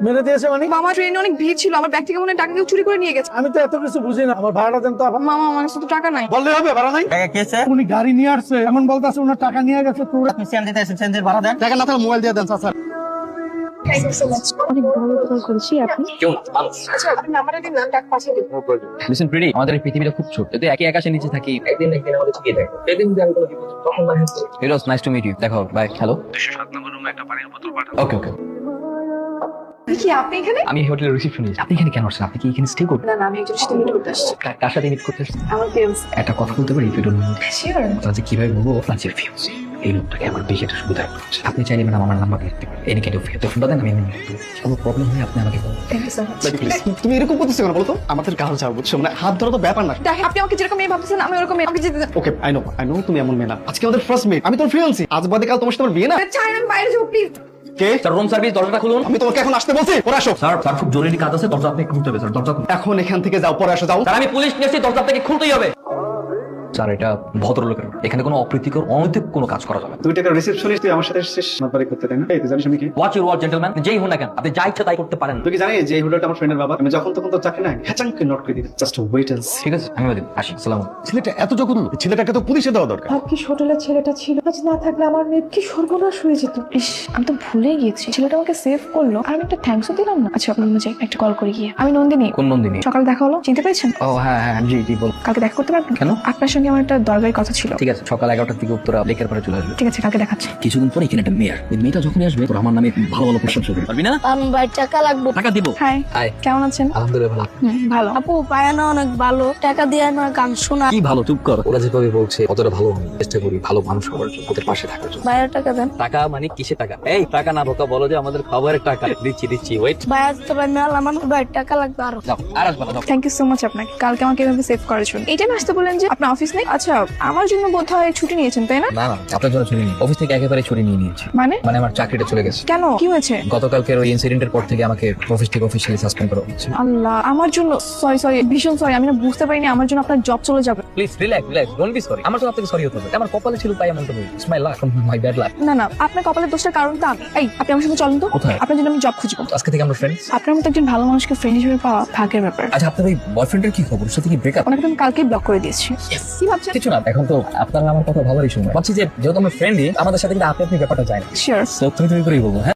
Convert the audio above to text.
মেরে দিয়েছে মানে? মামা ট্রেনে অনেক ভিড় ছিল, আমার ব্যাগ থেকে মনে হয় টাকা কেউ চুরি করে নিয়ে গেছে। আমি তো এত কিছু বুঝি না, আমার ভাড়াটা দেন তো। মামা আমার কাছে তো টাকা নাই। বললে হবে ভাড়া নাই? টাকা কেছে উনি গাড়ি নিয়ে আসছে, এমন বলতেছে ওনার টাকা নিয়ে গেছে। তোর আপনি সেন দিতে এসেছেন, সেনের ভাড়া দেন। টাকা না থাকলে মোবাইল দিয়ে দেন স্যার। অনেক ভালো কল করেছি আপনি। আচ্ছা আপনি নাম্বারটা দিন, না টাকা পাঠিয়ে দেব। লিসেন প্রিটি, আমাদের এই পৃথিবীটা খুব ছোট। যদি একে আকাশের নিচে থাকি, একদিন আমাদের ঠিকই থাকবে। সেদিন যদি আমি কোনো বিপদ তখন না help. It was nice to meet you. দেখো বাই। হ্যালো 207 নম্বর রুমে একটা পানির বোতল পাঠাও। ওকে ওকে। কি আপনি এখানে? আমি হোটেলের রিসেপশনিস্ট। আপনি এখানে কেন আসছেন? আপনি কি এখানে স্টে করবেন? না না, আমি একজনের সাথে মিট করতে আসছি। কার সাথে মিট করতে আসছেন? আমার ফিয়ান্স। একটা কথা বলতে পারি? If you don't mind. Sure. আচ্ছা কিভাবে বলবো? আপনার ফিউজ এই লোকটাকে আমার বেশি একটা সুবিধা হচ্ছে। আপনি চাইলে ম্যাডাম আমার নাম্বার দিতে পারেন। Any kind of fear. তো ফোনটা দেন, আমি কোনো প্রবলেম হলে আপনি আমাকে বলুন। Thank you so much. তুমি এরকম করতেছো কেন বলো তো? আমাদের কাজ ছাড় বুঝছো, মানে হাত ধরা তো ব্যাপার না। দেখেন আপনি আমাকে যেরকম মেয়ে ভাবতেছেন আমি ওরকম মেয়ে। আমাকে যেতে দেন। ওকে আই নো তুমি এমন মেয়ে না। আজকে আমাদের ফার্স্ট মিট, আমি তোর ফিয়ান্সি। আজ বাদে কাল তোমার সাথে আমার বিয়ে না। চাই না, আমি বাইরে যাবো please. K? Sir room service, দরজাটা খুলুন। আমি তোমাকে এখন আসতে বলছি, পরে আসো। স্যার খুব জরুরি কাজ আছে, দরজা আপনি খুলতে হবে স্যার। দরজা খুলুন। এখন এখান থেকে যাও, পরে আসো। যাও। স্যার আমি পুলিশ নিয়ে এসেছি, দরজা আপনাকে খুলতেই হবে। স্যার এটা ভদ্রলোকের, এখানে কোনো অপ্রীতিকর অনৈতিক কোনো কাজ করা যাবে না। 2 টাকা রিসেপশনিস্ট তুই আমার সাথে এসেছিস মাতবাড়ি করতে, তাই না? এই তুই জানিস আমি কি? Watch your word gentleman. যেই হন না কেন, আপনি যা ইচ্ছা তাই করতে পারেন। তুই কি জানিস যে এই হোটেলটা আমার ফ্রেন্ডের বাবা? আমি যখন তখন তো চাকরি নাই হ্যাচাং করে নোট করে দিই। Just wait and see. ঠিক আছে, আমি আসি। আসসালামু। ছেলেটা এত জঘন্য, ছেলেটাকে তো পুলিশে দেওয়া দরকার। ভাগ্যিস হোটেলের ছেলেটা ছিল, আজ না থাকলে আমার মেয়ে কি সর্বনাশ হয়ে যেত। ইস আমি তো ভুলে গিয়েছি, ছেলেটা আমাকে সেভ করলো আর আমি একটা থ্যাঙ্কসও দিলাম না। আচ্ছা আপনি যাই একটা কল করে গিয়ে। আমি নন্দিনী। কোন নন্দিনী? সকালে দেখা হলো, চিনতে পেরেছেন? ও হ্যাঁ হ্যাঁ জি জি বল। কালকে দেখা করতে পারবেন? কেন? আপনার সঙ্গে আমার একটা দরকারি কথা ছিল। ঠিক আছে, সকাল 11টার দিকে উত্তরা লেকের পাড়ে চলে আসবে। ঠিক আছে কালকে দেখাচ্ছি। কিছুদিন পরে এখানে একটা মেয়ার, ওই মেয়েটা যখনই আসবে তোর আমার নামে ভালো ভালো প্রশংসা করবে, পারবি না? আমি ভাই টাকা লাগবে। টাকা দিব। High high. কেমন আছেন? আলহামদুলিল্লাহ ভালো। ভালো। আপু পায়ানা অনেক ভালো, টাকা দিয়ে আমার গান শোনা। কি ভালো? চুপ কর। ওরা যেভাবে বলছে অতটা ভালো আমি চেষ্টা করি ভালো মানুষ হওয়ার জন্য, ওদের পাশে থাকার জন্য। ভাইয়ের টাকা দেন। টাকা মানে কিসে টাকা? এই টাকা না বোকা, বলো যে আমাদের খাবারের টাকা। দিচ্ছি ওয়েট। ভাইয়ের তো ভাই মেলা মানুষ, ভাই টাকা লাগবে আরো। যাও আর আসবে না, যাও। থ্যাংক ইউ সো মাচ আপনাকে কালকে আমাকে এভাবে সেভ করার জন্য। এই টাইমে আসতে বললেন যে আপনার অফিস নেই? আচ্ছা আমার জন্য বোধহয় ছুটি নিয়েছেন তাই না? না না আপনার জন্য ছুটি নিই, অফিস থেকে একেবারে ছুটি নিয়ে নিয়েছি। মানে মানে আমার চাকরিটা চলে গেছে। কেন, কি হয়েছে? গতকালকের ওই ইনসিডেন্টের পর থেকে আমাকে অফিস থেকে অফিসিয়ালি সাসপেন্ড করা হচ্ছে। আল্লাহ, আমার জন্য সরি ভীষণ সরি। আমি না বুঝতে পারিনি আমার জন্য আপনার জব চলে যাবে। Please relax don't be sorry. আমার জন্য আপনাকে সরি হতে হবে। আমার কপালে ছিল তাই এমনটা হয়েছে। It's my lakh, my bad luck. না না, আপনার কপালের দোষটার কারণ তো আমি। এই আপনি আমার সঙ্গে চলেন তো। কোথায়? আপনার জন্য আমি জব খুঁজবো। আজকে থেকে আমরা ফ্রেন্ডস। আপনার মতো একজন ভালো মানুষকে ফ্রেন্ড হিসেবে পাওয়া ভাগ্যের ব্যাপার। আচ্ছা আপনার ওই বয়ফ্রেন্ডের কি খবর? ওর সাথে কি ব্রেকআপ? ওনাকে তো আমি কালকেই ব্লক করে দিয়েছি। কি ভাবছেন? কিছু না, এখন তো আপনার আমার কথা ভাবারই সময়। ভাবছি যে যেহেতু আমরা ফ্রেন্ডই, আমাদের সাথে কিন্তু আপনি ব্যাপারটা যায় না। শিওর। তো তুমি করেই বলবো। হ্যাঁ